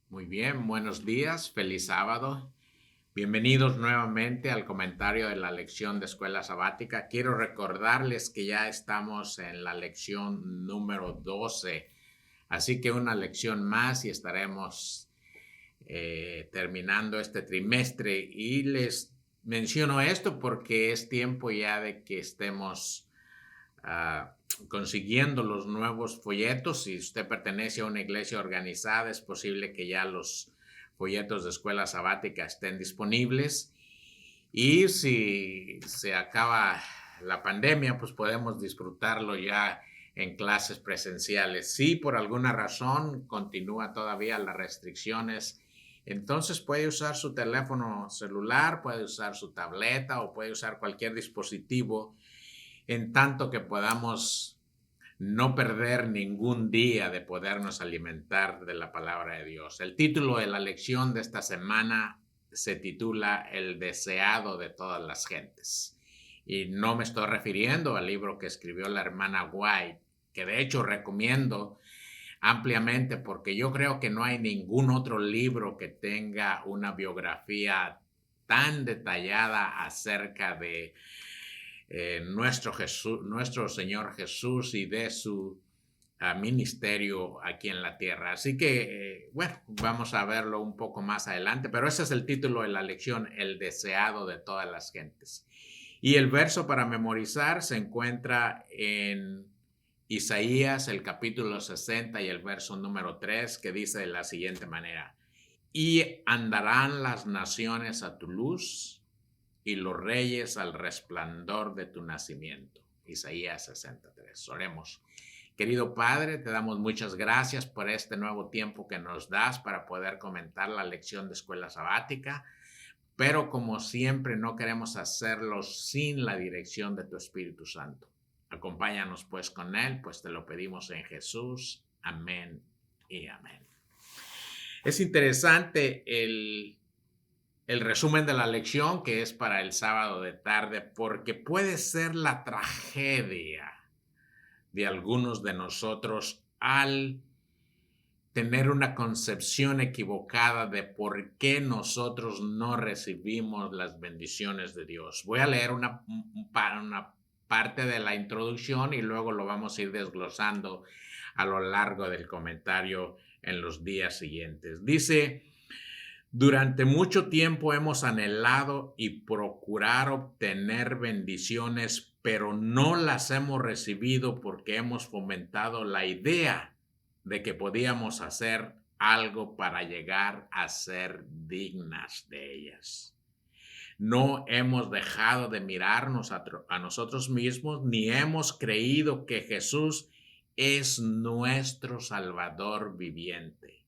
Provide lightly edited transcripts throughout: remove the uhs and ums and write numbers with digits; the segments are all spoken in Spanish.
Muy bien, buenos días, feliz sábado. Bienvenidos nuevamente al comentario de la lección de escuela sabática. Quiero recordarles que ya estamos en la lección número 12, así que una lección más y estaremos terminando este trimestre. Y les menciono esto porque es tiempo ya de que estemos consiguiendo los nuevos folletos. Si usted pertenece a una iglesia organizada, es posible que ya los folletos de escuela sabática estén disponibles. Y si se acaba la pandemia, pues podemos disfrutarlo ya en clases presenciales. Si por alguna razón continúa todavía las restricciones, entonces puede usar su teléfono celular, puede usar su tableta o puede usar cualquier dispositivo en tanto que podamos no perder ningún día de podernos alimentar de la palabra de Dios. El título de la lección de esta semana se titula El deseado de todas las gentes. Y no me estoy refiriendo al libro que escribió la hermana White, que de hecho recomiendo ampliamente porque yo creo que no hay ningún otro libro que tenga una biografía tan detallada acerca de nuestro Señor Jesús y de su ministerio aquí en la tierra. Así que, bueno, vamos a verlo un poco más adelante, pero ese es el título de la lección, el deseado de todas las gentes. Y el verso para memorizar se encuentra en Isaías, el capítulo 60 y el verso número 3, que dice de la siguiente manera: y andarán las naciones a tu luz y los reyes al resplandor de tu nacimiento. Isaías 63. Oremos. Querido Padre, te damos muchas gracias por este nuevo tiempo que nos das para poder comentar la lección de escuela sabática, pero como siempre no queremos hacerlo sin la dirección de tu Espíritu Santo. Acompáñanos pues con él, pues te lo pedimos en Jesús. Amén y amén. Es interesante el resumen de la lección que es para el sábado de tarde, porque puede ser la tragedia de algunos de nosotros al tener una concepción equivocada de por qué nosotros no recibimos las bendiciones de Dios. Voy a leer una parte de la introducción y luego lo vamos a ir desglosando a lo largo del comentario en los días siguientes. Dice: durante mucho tiempo hemos anhelado y procurar obtener bendiciones, pero no las hemos recibido porque hemos fomentado la idea de que podíamos hacer algo para llegar a ser dignas de ellas. No hemos dejado de mirarnos a nosotros mismos, ni hemos creído que Jesús es nuestro Salvador viviente.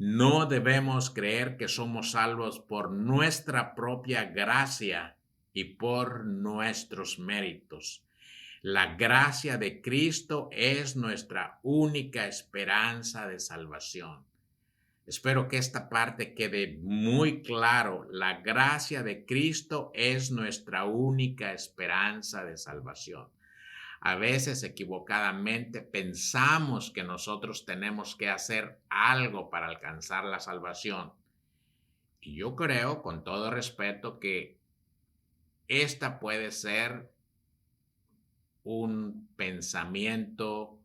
No debemos creer que somos salvos por nuestra propia gracia y por nuestros méritos. La gracia de Cristo es nuestra única esperanza de salvación. Espero que esta parte quede muy claro. La gracia de Cristo es nuestra única esperanza de salvación. A veces equivocadamente pensamos que nosotros tenemos que hacer algo para alcanzar la salvación. Y yo creo, con todo respeto, que esta puede ser un pensamiento,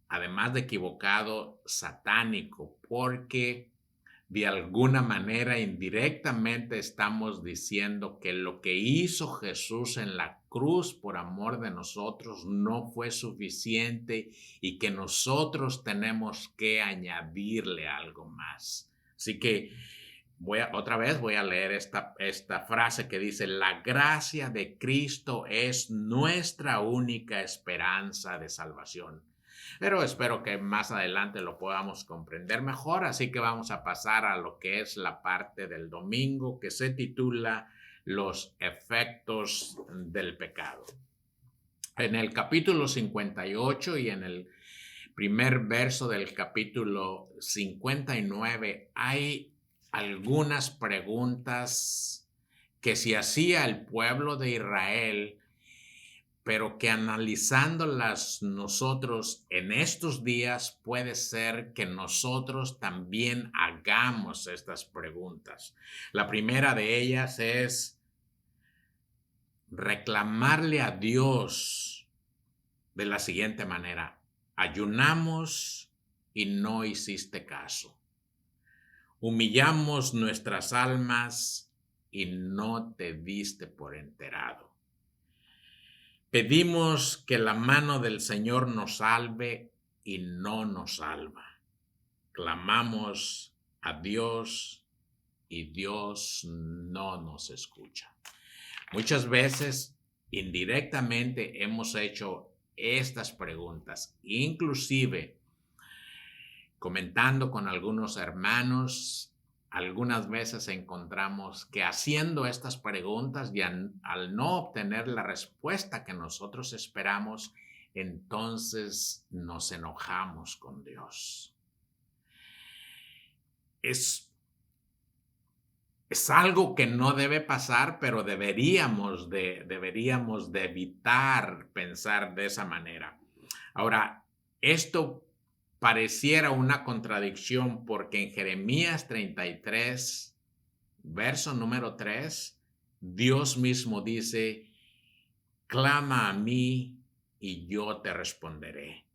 además de equivocado, satánico, porque de alguna manera indirectamente estamos diciendo que lo que hizo Jesús en la cruz por amor de nosotros no fue suficiente y que nosotros tenemos que añadirle algo más. Así que otra vez voy a leer esta frase que dice: la gracia de Cristo es nuestra única esperanza de salvación. Pero espero que más adelante lo podamos comprender mejor, así que vamos a pasar a lo que es la parte del domingo, que se titula Los efectos del pecado. En el capítulo 58 y en el primer verso del capítulo 59 hay algunas preguntas que se hacía el pueblo de Israel pero que analizándolas nosotros en estos días puede ser que nosotros también hagamos estas preguntas. La primera de ellas es reclamarle a Dios de la siguiente manera: ayunamos y no hiciste caso. Humillamos nuestras almas y no te diste por enterado. Pedimos que la mano del Señor nos salve y no nos salva. Clamamos a Dios y Dios no nos escucha. Muchas veces, indirectamente, hemos hecho estas preguntas, inclusive comentando con algunos hermanos. Algunas veces encontramos que haciendo estas preguntas y al no obtener la respuesta que nosotros esperamos, entonces nos enojamos con Dios. Es algo que no debe pasar, pero deberíamos de evitar pensar de esa manera. Ahora, esto pareciera una contradicción porque en Jeremías 33, verso número 3, Dios mismo dice: clama a mí y yo te responderé.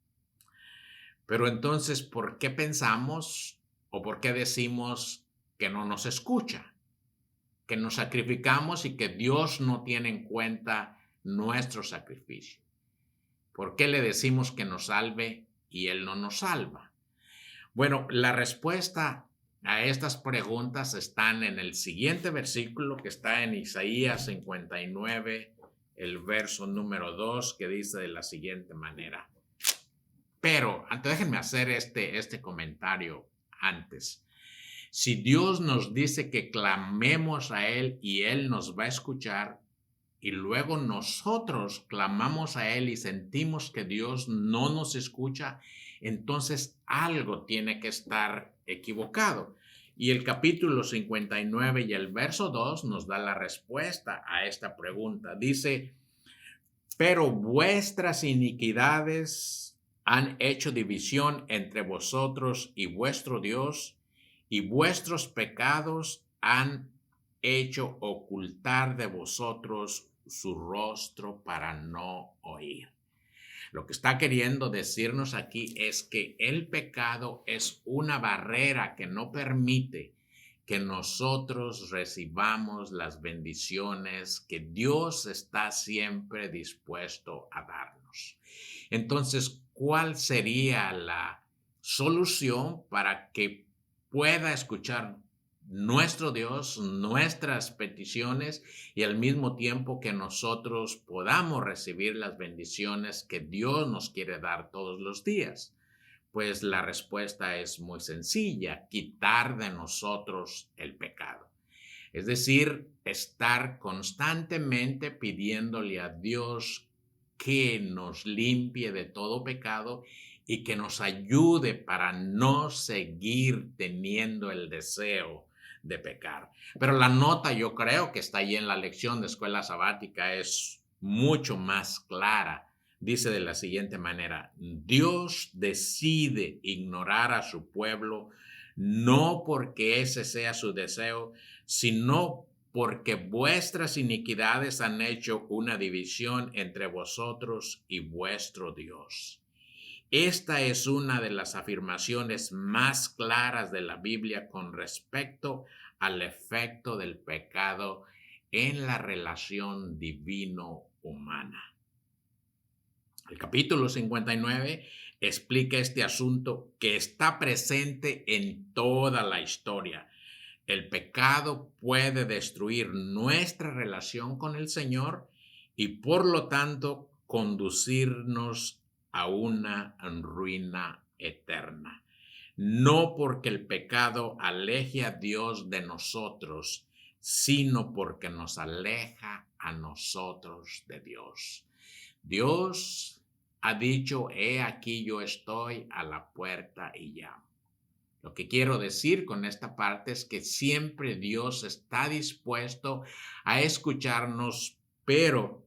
Pero entonces, ¿por qué pensamos o por qué decimos que no nos escucha? Que nos sacrificamos y que Dios no tiene en cuenta nuestro sacrificio. ¿Por qué le decimos que nos salve y Él no nos salva? Bueno, la respuesta a estas preguntas están en el siguiente versículo que está en Isaías 59, el verso número 2, que dice de la siguiente manera. Pero, déjenme hacer este comentario antes. Si Dios nos dice que clamemos a Él y Él nos va a escuchar, y luego nosotros clamamos a Él y sentimos que Dios no nos escucha, entonces algo tiene que estar equivocado. Y el capítulo 59 y el verso 2 nos da la respuesta a esta pregunta. Dice: pero vuestras iniquidades han hecho división entre vosotros y vuestro Dios, y vuestros pecados han hecho ocultar de vosotros su rostro para no oír. Lo que está queriendo decirnos aquí es que el pecado es una barrera que no permite que nosotros recibamos las bendiciones que Dios está siempre dispuesto a darnos. Entonces, ¿cuál sería la solución para que pueda escuchar nuestro Dios nuestras peticiones y al mismo tiempo que nosotros podamos recibir las bendiciones que Dios nos quiere dar todos los días? Pues la respuesta es muy sencilla: quitar de nosotros el pecado. Es decir, estar constantemente pidiéndole a Dios que nos limpie de todo pecado y que nos ayude para no seguir teniendo el deseo de pecar. Pero la nota, yo creo que está ahí en la lección de escuela sabática, es mucho más clara. Dice de la siguiente manera: Dios decide ignorar a su pueblo no porque ese sea su deseo, sino porque vuestras iniquidades han hecho una división entre vosotros y vuestro Dios. Esta es una de las afirmaciones más claras de la Biblia con respecto al efecto del pecado en la relación divino-humana. El capítulo 59 explica este asunto que está presente en toda la historia. El pecado puede destruir nuestra relación con el Señor y por lo tanto conducirnos a una ruina eterna. No porque el pecado aleje a Dios de nosotros, sino porque nos aleja a nosotros de Dios. Dios ha dicho: he aquí yo estoy a la puerta y llamo. Lo que quiero decir con esta parte es que siempre Dios está dispuesto a escucharnos, pero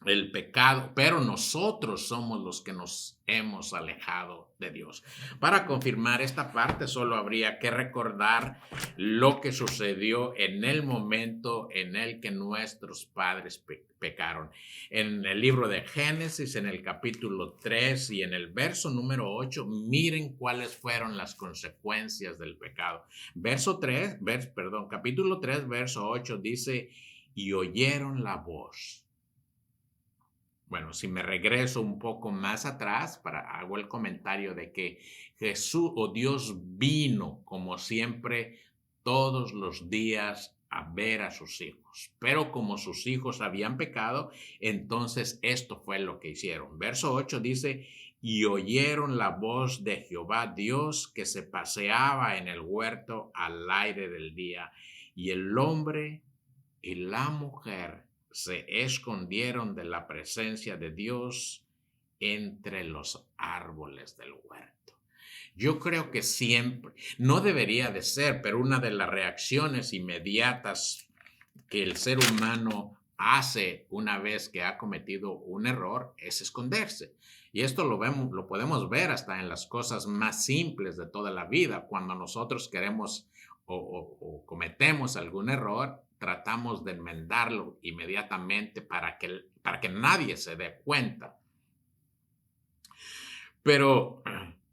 el pecado, pero nosotros somos los que nos hemos alejado de Dios. Para confirmar esta parte, solo habría que recordar lo que sucedió en el momento en el que nuestros padres pecaron. En el libro de Génesis, en el capítulo 3 y en el verso número 8, miren cuáles fueron las consecuencias del pecado. Capítulo 3, verso 8 dice, y oyeron la voz. Bueno, si me regreso un poco más atrás, hago el comentario de que Jesús o Dios vino como siempre todos los días a ver a sus hijos. Pero como sus hijos habían pecado, entonces esto fue lo que hicieron. Verso 8 dice, y oyeron la voz de Jehová Dios que se paseaba en el huerto al aire del día, y el hombre y la mujer se escondieron de la presencia de Dios entre los árboles del huerto. Yo creo que siempre, no debería de ser, pero una de las reacciones inmediatas que el ser humano hace una vez que ha cometido un error es esconderse. Y esto lo podemos ver hasta en las cosas más simples de toda la vida. Cuando nosotros queremos o cometemos algún error, tratamos de enmendarlo inmediatamente para que nadie se dé cuenta. Pero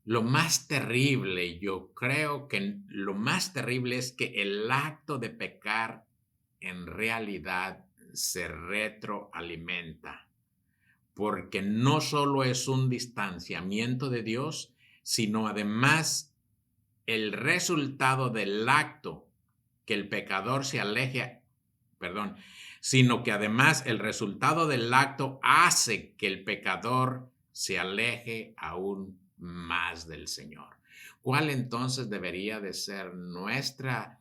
lo más terrible, yo creo que lo más terrible es que el acto de pecar en realidad se retroalimenta, porque no solo es un distanciamiento de Dios, sino además el resultado del acto que el pecador se aleje, sino que además el resultado del acto hace que el pecador se aleje aún más del Señor. ¿Cuál entonces debería de ser nuestra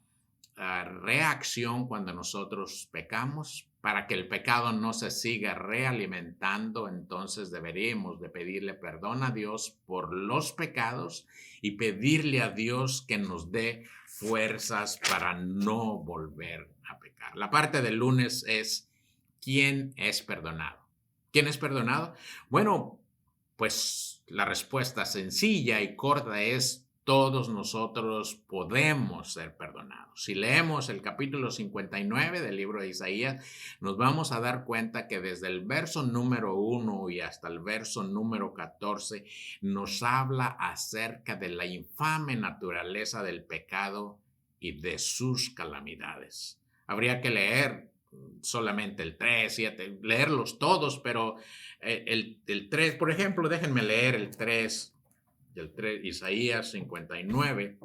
reacción cuando nosotros pecamos? Para que el pecado no se siga realimentando, entonces deberíamos de pedirle perdón a Dios por los pecados y pedirle a Dios que nos dé fuerzas para no volver a pecar. La parte del lunes es ¿quién es perdonado? ¿Quién es perdonado? Bueno, pues la respuesta sencilla y corta es todos nosotros podemos ser perdonados. Si leemos el capítulo 59 del libro de Isaías, nos vamos a dar cuenta que desde el verso número 1 y hasta el verso número 14 nos habla acerca de la infame naturaleza del pecado y de sus calamidades. Habría que leer solamente el 3, 7, leerlos todos, pero el 3, por ejemplo, déjenme leer el 3, Isaías 59,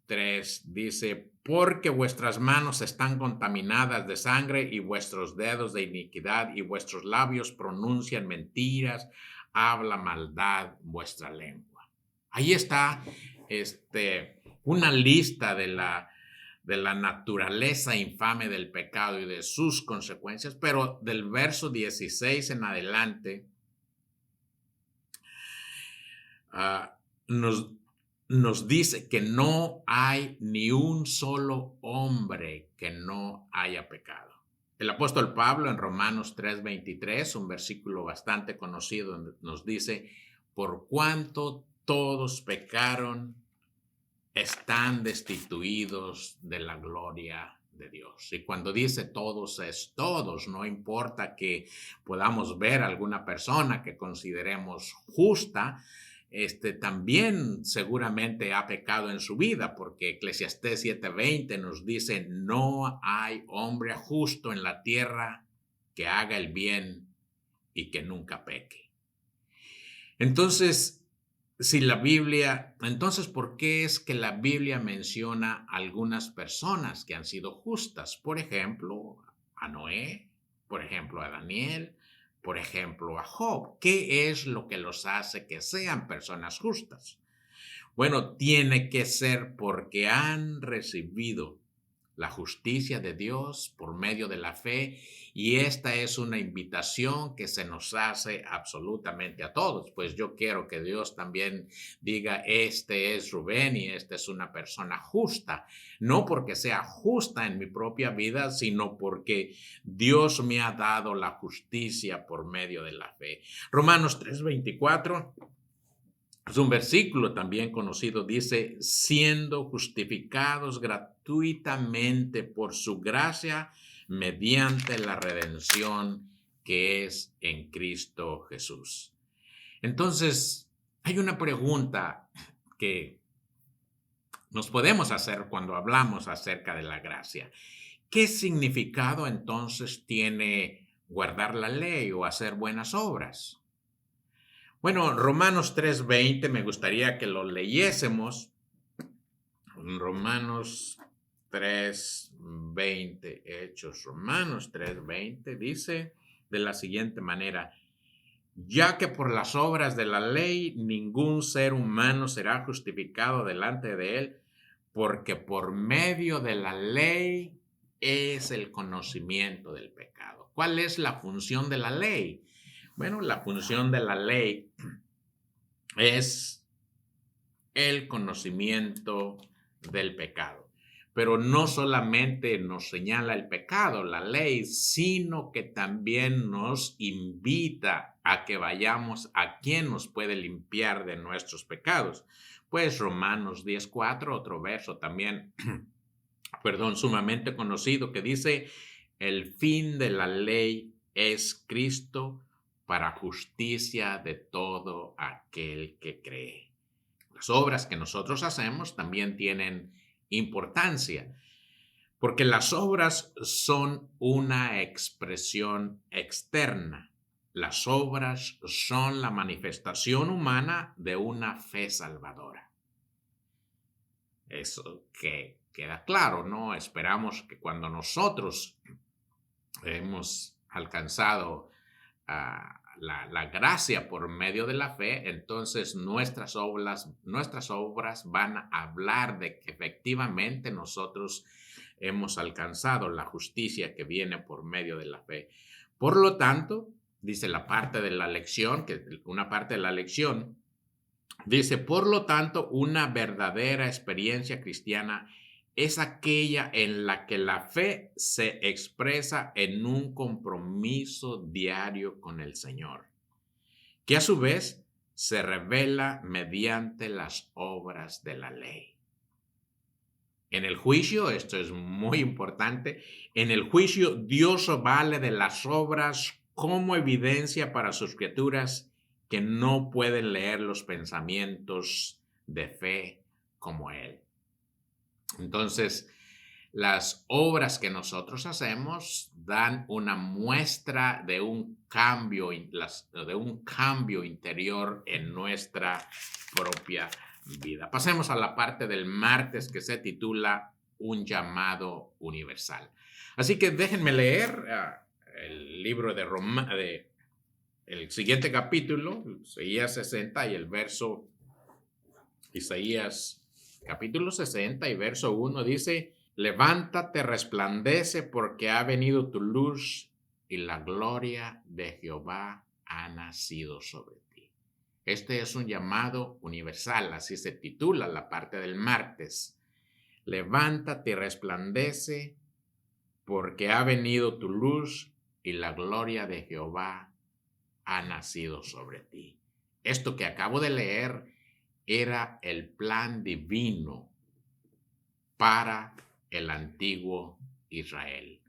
3 dice, porque vuestras manos están contaminadas de sangre y vuestros dedos de iniquidad y vuestros labios pronuncian mentiras, habla maldad vuestra lengua. Ahí está una lista de la naturaleza infame del pecado y de sus consecuencias, pero del verso 16 en adelante nos dice que no hay ni un solo hombre que no haya pecado. El apóstol Pablo en Romanos 3:23, un versículo bastante conocido, nos dice, por cuanto todos pecaron, están destituidos de la gloria de Dios. Y cuando dice todos, es todos, no importa que podamos ver a alguna persona que consideremos justa, también seguramente ha pecado en su vida, porque Eclesiastés 7:20 nos dice, no hay hombre justo en la tierra que haga el bien y que nunca peque. Entonces, ¿por qué es que la Biblia menciona a algunas personas que han sido justas? Por ejemplo, a Noé, por ejemplo, a Daniel, por ejemplo, a Job. ¿Qué es lo que los hace que sean personas justas? Bueno, tiene que ser porque han recibido la justicia de Dios por medio de la fe, y esta es una invitación que se nos hace absolutamente a todos. Pues yo quiero que Dios también diga, este es Rubén y esta es una persona justa, no porque sea justa en mi propia vida, sino porque Dios me ha dado la justicia por medio de la fe. Romanos 3:24 es un versículo también conocido, dice, siendo justificados gratuitamente por su gracia mediante la redención que es en Cristo Jesús. Entonces, hay una pregunta que nos podemos hacer cuando hablamos acerca de la gracia. ¿Qué significado entonces tiene guardar la ley o hacer buenas obras? Bueno, Romanos 3:20 me gustaría que lo leyésemos. Romanos 3:20, Hechos, Romanos 3:20 dice de la siguiente manera, ya que por las obras de la ley ningún ser humano será justificado delante de él, porque por medio de la ley es el conocimiento del pecado. ¿Cuál es la función de la ley? Bueno, la función de la ley es el conocimiento del pecado. Pero no solamente nos señala el pecado, la ley, sino que también nos invita a que vayamos a quien nos puede limpiar de nuestros pecados. Pues Romanos 10:4, otro verso también, sumamente conocido, que dice, el fin de la ley es Cristo para justicia de todo aquel que cree. Las obras que nosotros hacemos también tienen importancia, porque las obras son una expresión externa. Las obras son la manifestación humana de una fe salvadora. Eso que queda claro, ¿no? Esperamos que cuando nosotros hemos alcanzado la gracia por medio de la fe, entonces nuestras obras van a hablar de que efectivamente nosotros hemos alcanzado la justicia que viene por medio de la fe. Por lo tanto, dice la parte de la lección, que una parte de la lección dice, por lo tanto, una verdadera experiencia cristiana es aquella en la que la fe se expresa en un compromiso diario con el Señor, que a su vez se revela mediante las obras de la ley. En el juicio, esto es muy importante, en el juicio Dios vale de las obras como evidencia para sus criaturas que no pueden leer los pensamientos de fe como Él. Entonces, las obras que nosotros hacemos dan una muestra de un cambio interior en nuestra propia vida. Pasemos a la parte del martes que se titula Un llamado universal. Así que déjenme leer el libro de el siguiente capítulo, Isaías 60 y el verso Isaías capítulo 60 y verso 1 dice, levántate, resplandece, porque ha venido tu luz y la gloria de Jehová ha nacido sobre ti. Este es un llamado universal, así se titula la parte del martes. Levántate y resplandece, porque ha venido tu luz y la gloria de Jehová ha nacido sobre ti. Esto que acabo de leer era el plan divino para el antiguo Israel.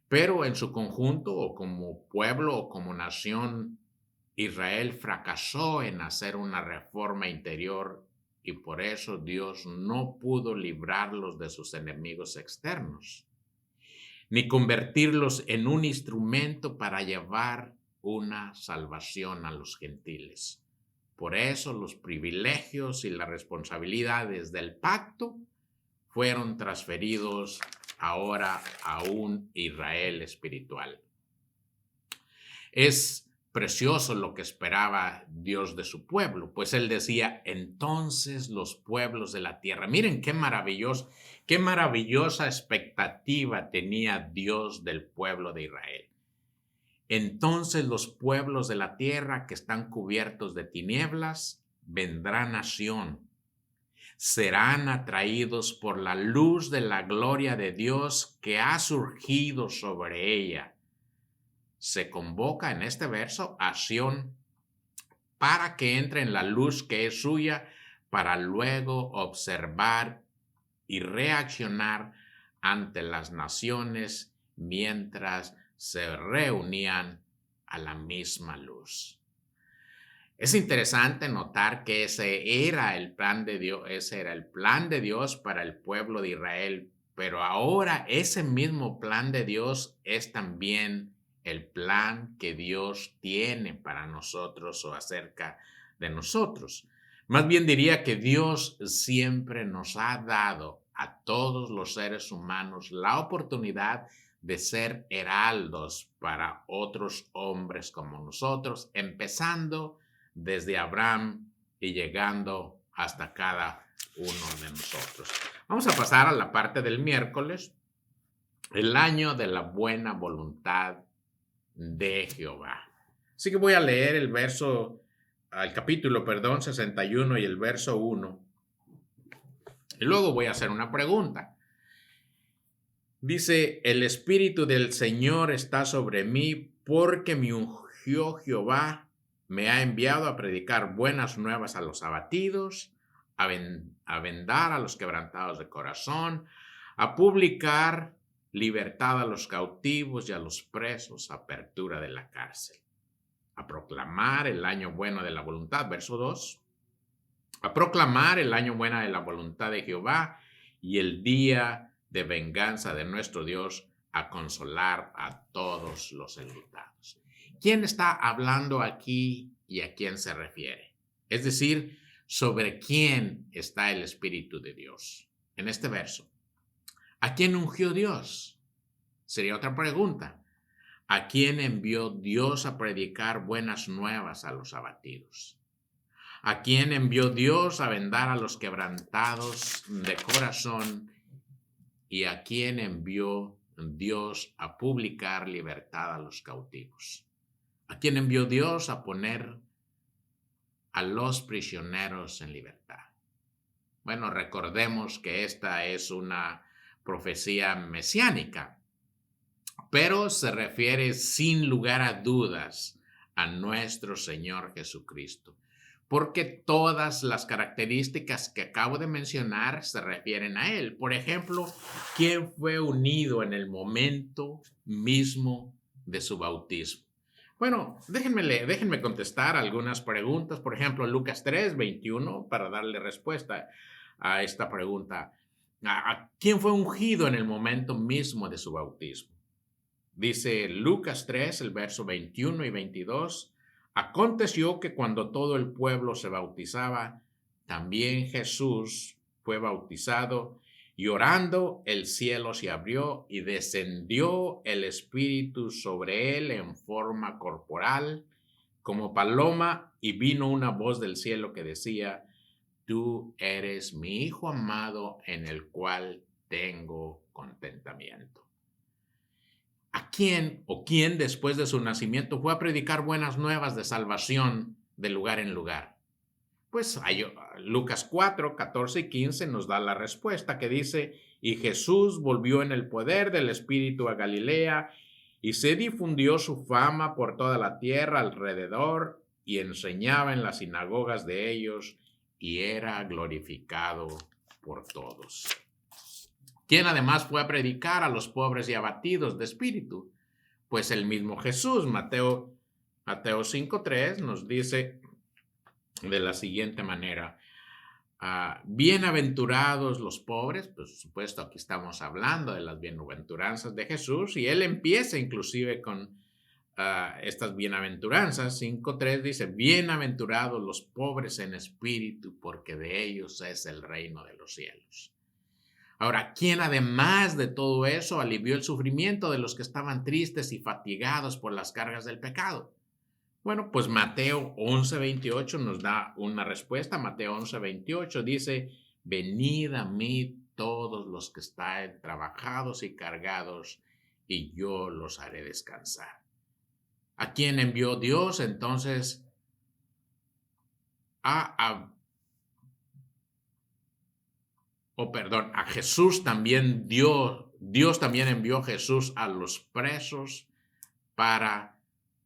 Pero en su conjunto, o como pueblo o como nación, Israel fracasó en hacer una reforma interior y por eso Dios no pudo librarlos de sus enemigos externos, ni convertirlos en un instrumento para llevar una salvación a los gentiles. Por eso los privilegios y las responsabilidades del pacto fueron transferidos ahora a un Israel espiritual. Es precioso lo que esperaba Dios de su pueblo, pues él decía, entonces los pueblos de la tierra, miren qué maravillosa expectativa tenía Dios del pueblo de Israel. Entonces los pueblos de la tierra que están cubiertos de tinieblas, vendrá nación. Serán atraídos por la luz de la gloria de Dios que ha surgido sobre ella. Se convoca en este verso a Sión para que entre en la luz que es suya, para luego observar y reaccionar ante las naciones mientras se reunían a la misma luz. Es interesante notar que ese era el plan de Dios para el pueblo de Israel, pero ahora ese mismo plan de Dios es también el plan que Dios tiene para nosotros o acerca de nosotros. Más bien diría que Dios siempre nos ha dado a todos los seres humanos la oportunidad de ser heraldos para otros hombres como nosotros, empezando desde Abraham y llegando hasta cada uno de nosotros. Vamos a pasar a la parte del miércoles, el año de la buena voluntad de Jehová. Así que voy a leer el capítulo 61 y el verso 1. Y luego voy a hacer una pregunta. Dice, el Espíritu del Señor está sobre mí porque me ungió Jehová, me ha enviado a predicar buenas nuevas a los abatidos, a vendar a los quebrantados de corazón, a publicar libertad a los cautivos y a los presos, apertura de la cárcel, a proclamar el año bueno de la voluntad, verso 2, a proclamar el año bueno de la voluntad de Jehová y el día de venganza de nuestro Dios, a consolar a todos los enlutados. ¿Quién está hablando aquí y a quién se refiere? Es decir, ¿sobre quién está el Espíritu de Dios? En este verso, ¿a quién ungió Dios? Sería otra pregunta. ¿A quién envió Dios a predicar buenas nuevas a los abatidos? ¿A quién envió Dios a vendar a los quebrantados de corazón? ¿Y a quién envió Dios a publicar libertad a los cautivos? ¿A quién envió Dios a poner a los prisioneros en libertad? Bueno, recordemos que esta es una profecía mesiánica, pero se refiere sin lugar a dudas a nuestro Señor Jesucristo, porque todas las características que acabo de mencionar se refieren a Él. Por ejemplo, ¿quién fue unido en el momento mismo de su bautismo? Bueno, déjenme contestar algunas preguntas. Por ejemplo, Lucas 3:21, para darle respuesta a esta pregunta. ¿A quién fue ungido en el momento mismo de su bautismo? Dice Lucas 3, el verso 21 y 22. Aconteció que cuando todo el pueblo se bautizaba, también Jesús fue bautizado, y orando el cielo se abrió y descendió el Espíritu sobre él en forma corporal, como paloma, y vino una voz del cielo que decía, tú eres mi Hijo amado en el cual tengo contentamiento. ¿A quién o quién después de su nacimiento fue a predicar buenas nuevas de salvación de lugar en lugar? Pues Lucas 4, 14 y 15 nos da la respuesta que dice, y Jesús volvió en el poder del Espíritu a Galilea y se difundió su fama por toda la tierra alrededor y enseñaba en las sinagogas de ellos y era glorificado por todos. ¿Quién además fue a predicar a los pobres y abatidos de espíritu? Pues el mismo Jesús. Mateo 5:3 nos dice de la siguiente manera, bienaventurados los pobres, por supuesto aquí estamos hablando de las bienaventuranzas de Jesús y él empieza inclusive con estas bienaventuranzas. 5:3 dice, bienaventurados los pobres en espíritu, porque de ellos es el reino de los cielos. Ahora, ¿quién además de todo eso alivió el sufrimiento de los que estaban tristes y fatigados por las cargas del pecado? Bueno, pues Mateo 11:28 nos da una respuesta. Mateo 11:28 dice, venid a mí todos los que estáis trabajados y cargados, y yo los haré descansar. ¿A quién envió Dios? Entonces, a Jesús también Dios también envió a Jesús a los presos para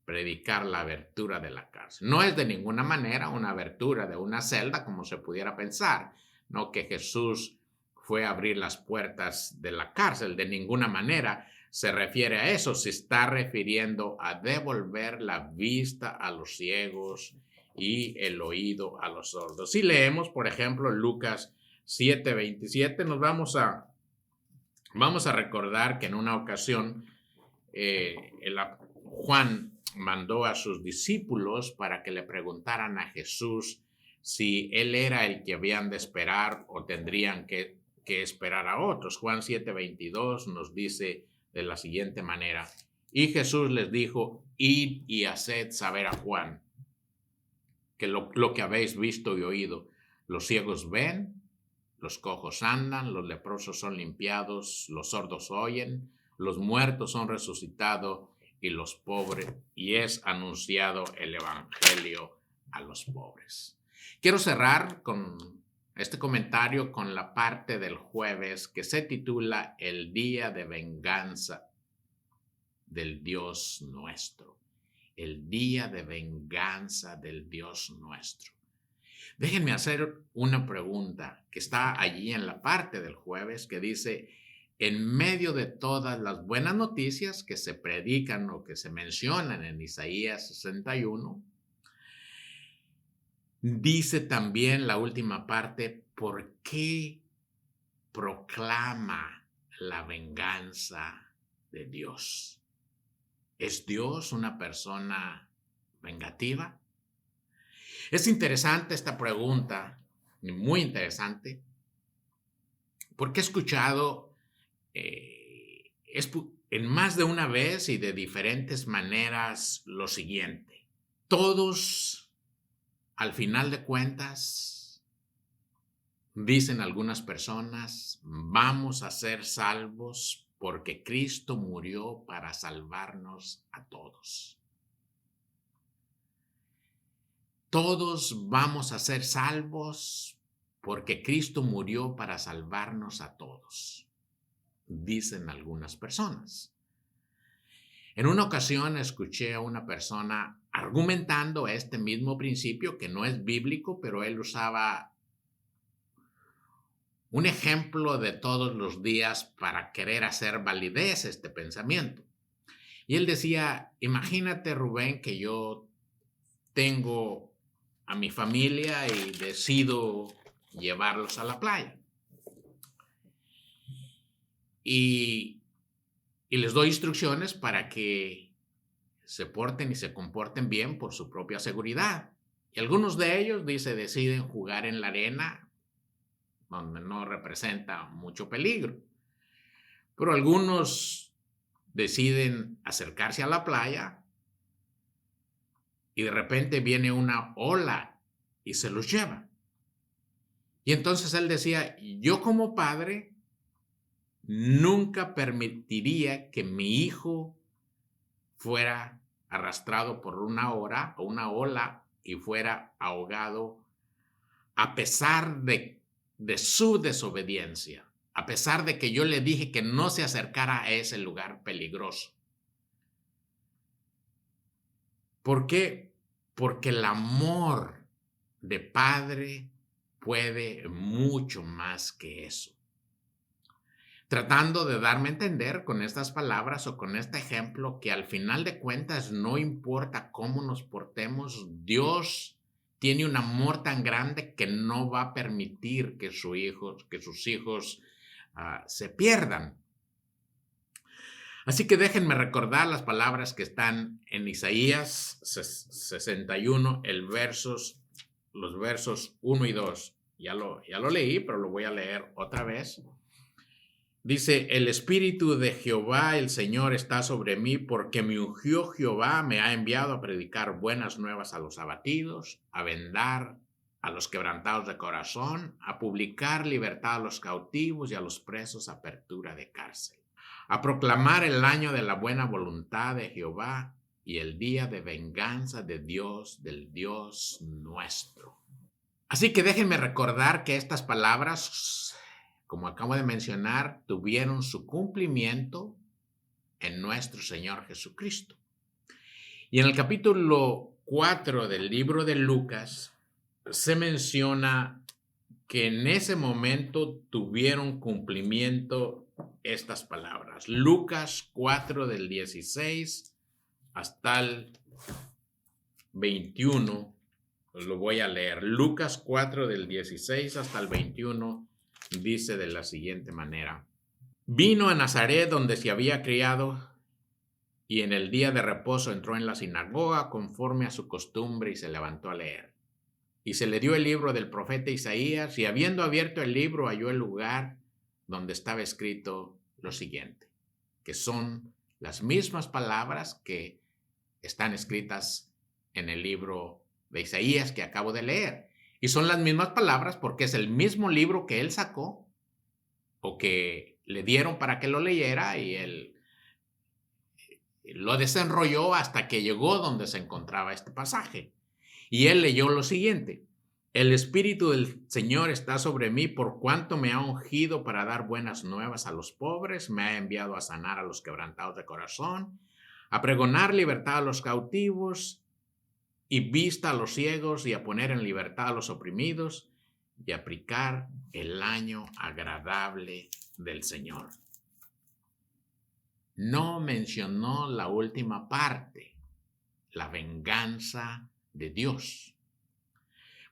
predicar la abertura de la cárcel. No es de ninguna manera una abertura de una celda como se pudiera pensar, no que Jesús fue a abrir las puertas de la cárcel, de ninguna manera se refiere a eso, se está refiriendo a devolver la vista a los ciegos y el oído a los sordos. Si leemos, por ejemplo, Lucas 7:27, vamos a recordar que en una ocasión Juan mandó a sus discípulos para que le preguntaran a Jesús si él era el que habían de esperar o tendrían que esperar a otros. Juan 7:22 nos dice de la siguiente manera, y Jesús les dijo, id y haced saber a Juan que lo que habéis visto y oído, los ciegos ven, los cojos andan, los leprosos son limpiados, los sordos oyen, los muertos son resucitados y los pobres, y es anunciado el evangelio a los pobres. Quiero cerrar con este comentario con la parte del jueves que se titula El día de venganza del Dios nuestro. El día de venganza del Dios nuestro. Déjenme hacer una pregunta que está allí en la parte del jueves que dice, en medio de todas las buenas noticias que se predican o que se mencionan en Isaías 61, dice también la última parte, ¿por qué proclama la venganza de Dios? ¿Es Dios una persona vengativa? Es interesante esta pregunta, muy interesante, porque he escuchado en más de una vez y de diferentes maneras lo siguiente. Todos, al final de cuentas, dicen algunas personas, vamos a ser salvos porque Cristo murió para salvarnos a todos. Todos vamos a ser salvos porque Cristo murió para salvarnos a todos, dicen algunas personas. En una ocasión escuché a una persona argumentando este mismo principio que no es bíblico, pero él usaba un ejemplo de todos los días para querer hacer validez este pensamiento. Y él decía, imagínate, Rubén, que yo tengo a mi familia y decido llevarlos a la playa. Y les doy instrucciones para que se porten y se comporten bien por su propia seguridad. Y algunos de ellos, dice, deciden jugar en la arena donde no representa mucho peligro. Pero algunos deciden acercarse a la playa y de repente viene una ola y se los lleva. Y entonces él decía, yo como padre nunca permitiría que mi hijo fuera arrastrado por una ola y fuera ahogado a pesar de su desobediencia, a pesar de que yo le dije que no se acercara a ese lugar peligroso. ¿Por qué? Porque el amor de padre puede mucho más que eso. Tratando de darme a entender con estas palabras o con este ejemplo que al final de cuentas no importa cómo nos portemos, Dios tiene un amor tan grande que no va a permitir que sus hijos se pierdan. Así que déjenme recordar las palabras que están en Isaías 61, los versos 1 y 2. Ya lo leí, pero lo voy a leer otra vez. Dice, el Espíritu de Jehová, el Señor, está sobre mí, porque me ungió Jehová, me ha enviado a predicar buenas nuevas a los abatidos, a vendar a los quebrantados de corazón, a publicar libertad a los cautivos y a los presos apertura de cárcel, a proclamar el año de la buena voluntad de Jehová y el día de venganza de Dios, del Dios nuestro. Así que déjenme recordar que estas palabras, como acabo de mencionar, tuvieron su cumplimiento en nuestro Señor Jesucristo. Y en el capítulo 4 del libro de Lucas se menciona que en ese momento tuvieron cumplimiento estas palabras. Lucas 4 del 16 hasta el 21, lo voy a leer. Lucas 4 del 16 hasta el 21 dice de la siguiente manera. Vino a Nazaret donde se había criado y en el día de reposo entró en la sinagoga conforme a su costumbre y se levantó a leer. Y se le dio el libro del profeta Isaías y habiendo abierto el libro halló el lugar donde estaba escrito lo siguiente, que son las mismas palabras que están escritas en el libro de Isaías que acabo de leer. Y son las mismas palabras porque es el mismo libro que él sacó o que le dieron para que lo leyera y él lo desenrolló hasta que llegó donde se encontraba este pasaje. Y él leyó lo siguiente. El Espíritu del Señor está sobre mí por cuanto me ha ungido para dar buenas nuevas a los pobres, me ha enviado a sanar a los quebrantados de corazón, a pregonar libertad a los cautivos y vista a los ciegos y a poner en libertad a los oprimidos y a aplicar el año agradable del Señor. No mencionó la última parte, la venganza de Dios.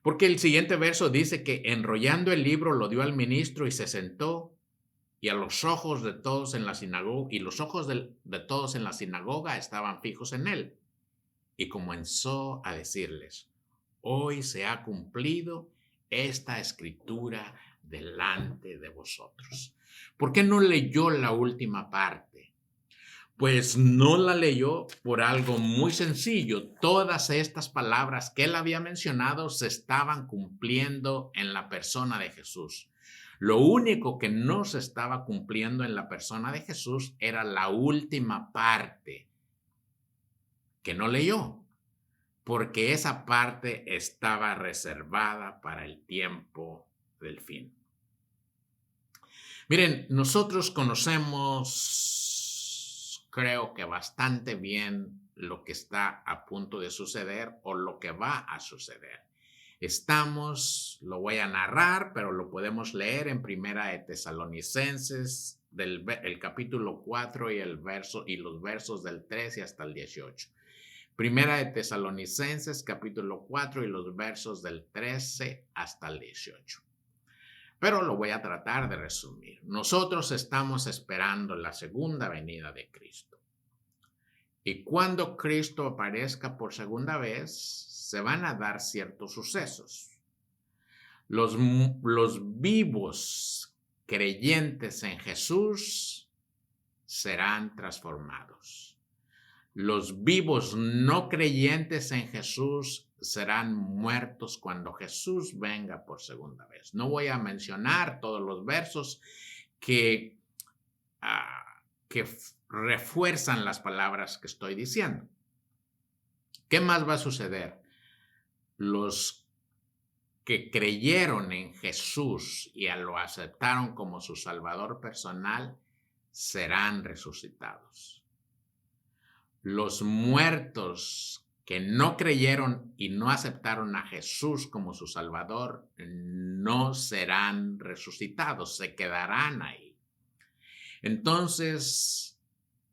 Porque el siguiente verso dice que enrollando el libro lo dio al ministro y se sentó y a los ojos de todos en la sinagoga, y los ojos de todos en la sinagoga estaban fijos en él. Y comenzó a decirles, hoy se ha cumplido esta escritura delante de vosotros. ¿Por qué no leyó la última parte? Pues no la leyó por algo muy sencillo. Todas estas palabras que él había mencionado se estaban cumpliendo en la persona de Jesús. Lo único que no se estaba cumpliendo en la persona de Jesús era la última parte que no leyó, porque esa parte estaba reservada para el tiempo del fin. Miren, nosotros conocemos, creo que bastante bien lo que está a punto de suceder o lo que va a suceder. Lo voy a narrar, pero lo podemos leer en Primera de Tesalonicenses, el capítulo 4 y los versos del 13 hasta el 18. Primera de Tesalonicenses, capítulo 4 y los versos del 13 hasta el 18. Pero lo voy a tratar de resumir. Nosotros estamos esperando la segunda venida de Cristo. Y cuando Cristo aparezca por segunda vez, se van a dar ciertos sucesos. Los vivos creyentes en Jesús serán transformados. Los vivos no creyentes en Jesús serán muertos cuando Jesús venga por segunda vez. No voy a mencionar todos los versos que refuerzan las palabras que estoy diciendo. ¿Qué más va a suceder? Los que creyeron en Jesús y lo aceptaron como su Salvador personal serán resucitados. Los muertos que no creyeron y no aceptaron a Jesús como su Salvador no serán resucitados, se quedarán ahí. Entonces,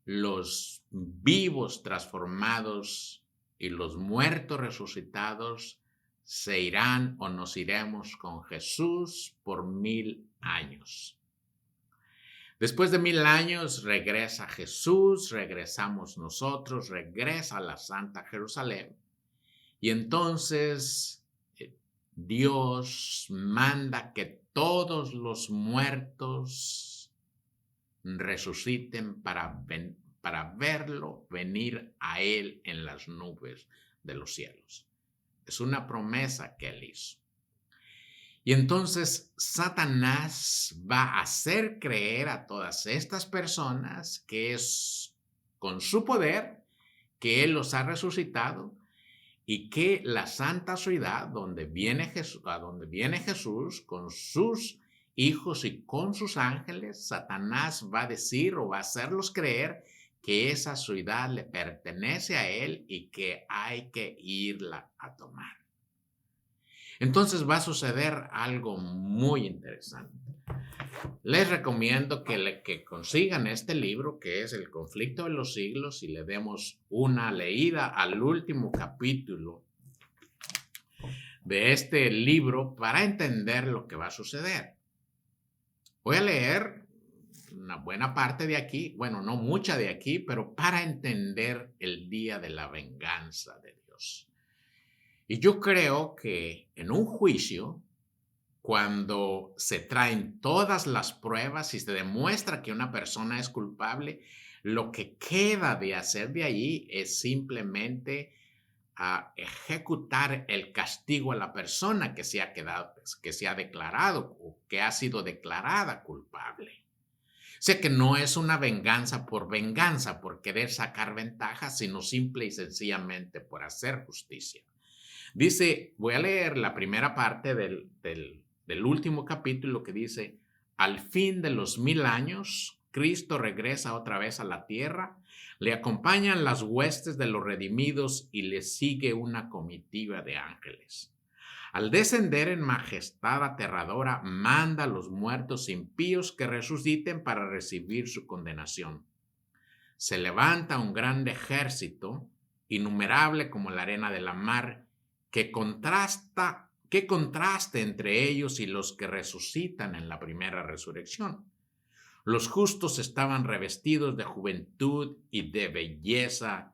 los vivos transformados y los muertos resucitados se irán o nos iremos con Jesús por 1000 años. Después de 1000 años regresa Jesús, regresamos nosotros, regresa la Santa Jerusalén. Y entonces Dios manda que todos los muertos resuciten para verlo venir a él en las nubes de los cielos. Es una promesa que él hizo. Y entonces Satanás va a hacer creer a todas estas personas que es con su poder que él los ha resucitado y que la santa ciudad donde viene Jesús con sus hijos y con sus ángeles, Satanás va a decir o va a hacerlos creer que esa ciudad le pertenece a él y que hay que irla a tomar. Entonces va a suceder algo muy interesante. Les recomiendo que consigan este libro, que es El conflicto de los siglos, y le demos una leída al último capítulo de este libro para entender lo que va a suceder. Voy a leer una buena parte de aquí, bueno, no mucha de aquí, pero para entender el día de la venganza de Dios. Y yo creo que en un juicio, cuando se traen todas las pruebas y se demuestra que una persona es culpable, lo que queda de hacer de ahí es simplemente ejecutar el castigo a la persona que se ha declarado o que ha sido declarada culpable. O sea que no es una venganza, por querer sacar ventaja, sino simple y sencillamente por hacer justicia. Dice, voy a leer la primera parte del último capítulo que dice: al fin de los 1000 años, Cristo regresa otra vez a la tierra, le acompañan las huestes de los redimidos y le sigue una comitiva de ángeles. Al descender en majestad aterradora, manda a los muertos impíos que resuciten para recibir su condenación. Se levanta un gran ejército, innumerable como la arena de la mar, que contraste entre ellos y los que resucitan en la primera resurrección. Los justos estaban revestidos de juventud y de belleza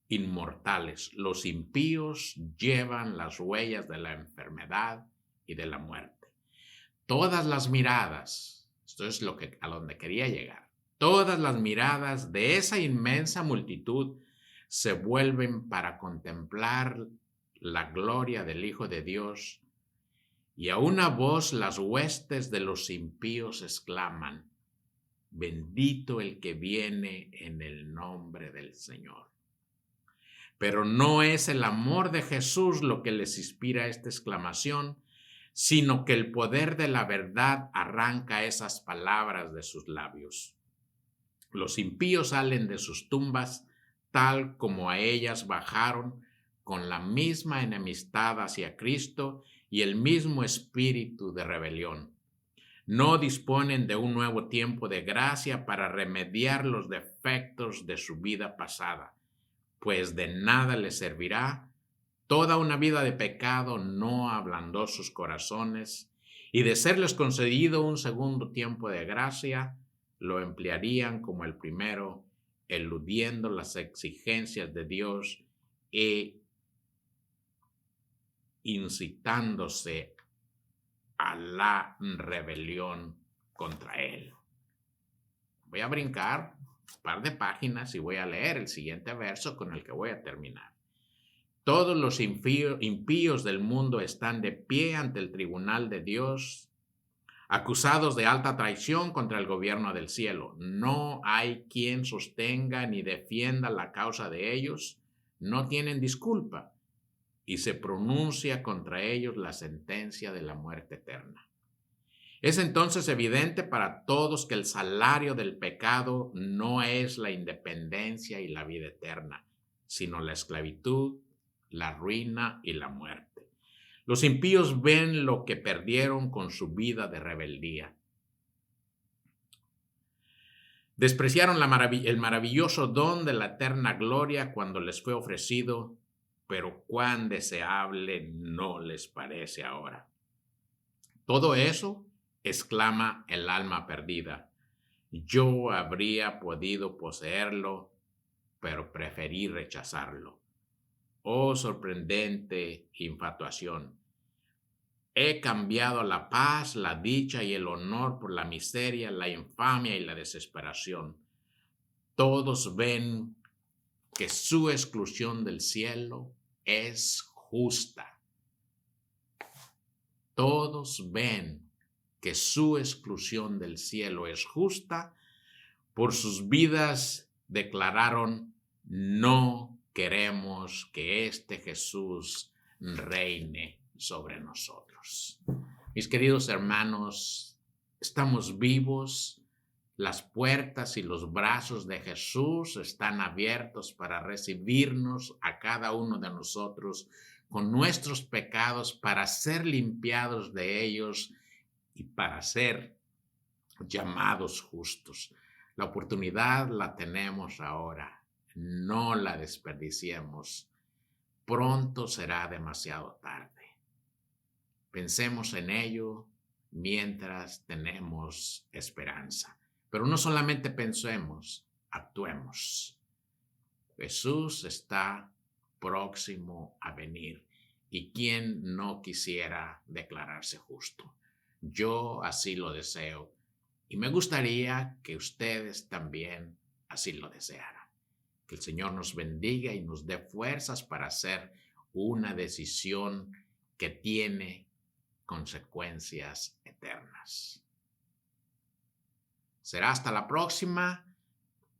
inmortales. Los impíos llevan las huellas de la enfermedad y de la muerte. Todas las miradas, esto es a donde quería llegar, todas las miradas de esa inmensa multitud se vuelven para contemplar la gloria del Hijo de Dios, y a una voz las huestes de los impíos exclaman: bendito el que viene en el nombre del Señor. Pero no es el amor de Jesús lo que les inspira esta exclamación, sino que el poder de la verdad arranca esas palabras de sus labios. Los impíos salen de sus tumbas tal como a ellas bajaron, con la misma enemistad hacia Cristo y el mismo espíritu de rebelión. No disponen de un nuevo tiempo de gracia para remediar los defectos de su vida pasada, pues de nada les servirá. Toda una vida de pecado no ablandó sus corazones, y de serles concedido un segundo tiempo de gracia, lo emplearían como el primero, eludiendo las exigencias de Dios e incitándose a la rebelión contra él. Voy a brincar un par de páginas y voy a leer el siguiente verso con el que voy a terminar. Todos los impíos del mundo están de pie ante el tribunal de Dios, acusados de alta traición contra el gobierno del cielo. No hay quien sostenga ni defienda la causa de ellos. No tienen disculpa, y se pronuncia contra ellos la sentencia de la muerte eterna. Es entonces evidente para todos que el salario del pecado no es la independencia y la vida eterna, sino la esclavitud, la ruina y la muerte. Los impíos ven lo que perdieron con su vida de rebeldía. Despreciaron el maravilloso don de la eterna gloria cuando les fue ofrecido, pero cuán deseable no les parece ahora. Todo eso, exclama el alma perdida, yo habría podido poseerlo, pero preferí rechazarlo. Oh sorprendente infatuación. He cambiado la paz, la dicha y el honor por la miseria, la infamia y la desesperación. Todos ven que su exclusión del cielo es justa. Todos ven que su exclusión del cielo es justa. Por sus vidas declararon: no queremos que este Jesús reine sobre nosotros. Mis queridos hermanos, estamos vivos. Las puertas y los brazos de Jesús están abiertos para recibirnos a cada uno de nosotros con nuestros pecados, para ser limpiados de ellos y para ser llamados justos. La oportunidad la tenemos ahora. No la desperdiciemos. Pronto será demasiado tarde. Pensemos en ello mientras tenemos esperanza. Pero no solamente pensemos, actuemos. Jesús está próximo a venir. ¿Y quién no quisiera declararse justo? Yo así lo deseo. Y me gustaría que ustedes también así lo desearan. Que el Señor nos bendiga y nos dé fuerzas para hacer una decisión que tiene consecuencias eternas. Será hasta la próxima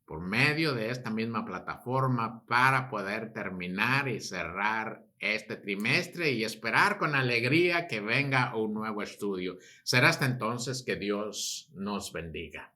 por medio de esta misma plataforma para poder terminar y cerrar este trimestre y esperar con alegría que venga un nuevo estudio. Será hasta entonces, que Dios nos bendiga.